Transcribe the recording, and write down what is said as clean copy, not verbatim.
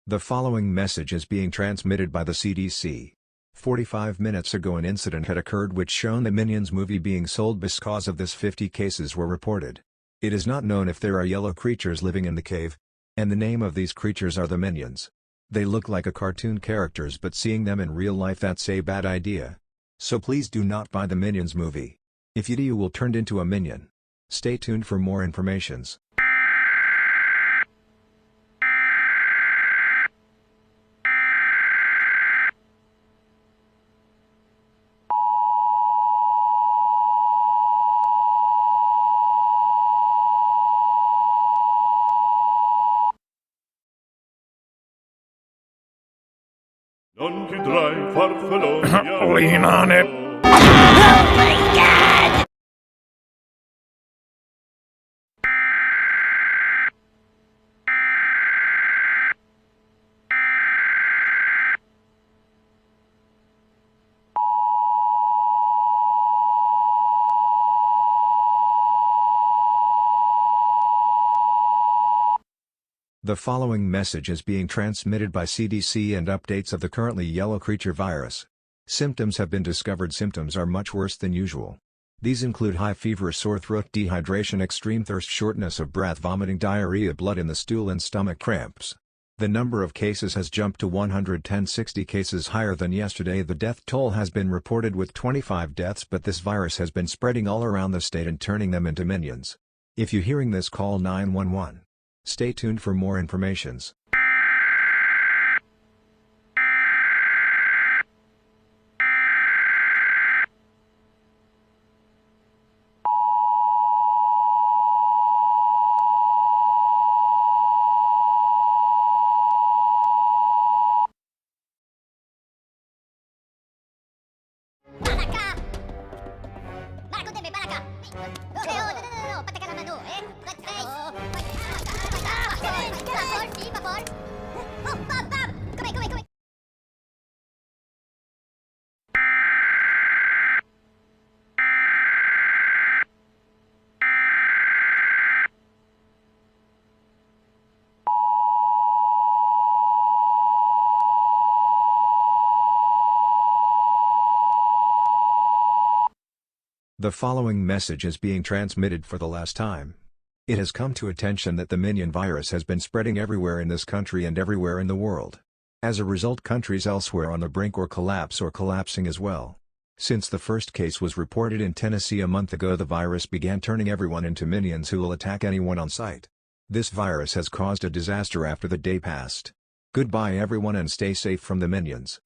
The following message is being transmitted by the CDC. 45 minutes ago an incident had occurred which shown the Minions movie being sold because of this 50 cases were reported. It is not known if there are yellow creatures living in the cave. And the name of these creatures are the Minions. They look like a cartoon characters but seeing them in real life that's a bad idea. So please do not buy the Minions movie. If you do you will turn into a minion. Stay tuned for more informations. Non vedrai farfalloni Lean on it. Oh my god! The following message is being transmitted by CDC and updates of the currently yellow creature virus. Symptoms have been discovered. Symptoms are much worse than usual. These include high fever, sore throat, dehydration, extreme thirst, shortness of breath, vomiting, diarrhea, blood in the stool and stomach cramps. The number of cases has jumped to 110, 60 cases higher than yesterday. The death toll has been reported with 25 deaths, but this virus has been spreading all around the state and turning them into minions. If you're hearing this, call 911. Stay tuned for more informations. Baraka! Baraka, deme, baraka! No, pateka naman do, eh? Papor! Oh, Bob! Come! The following message is being transmitted for the last time. It has come to attention that the Minion virus has been spreading everywhere in this country and everywhere in the world. As a result, countries elsewhere on the brink or collapse or collapsing as well. Since the first case was reported in Tennessee a month ago, the virus began turning everyone into minions who will attack anyone on sight. This virus has caused a disaster after the day passed. Goodbye everyone and stay safe from the Minions.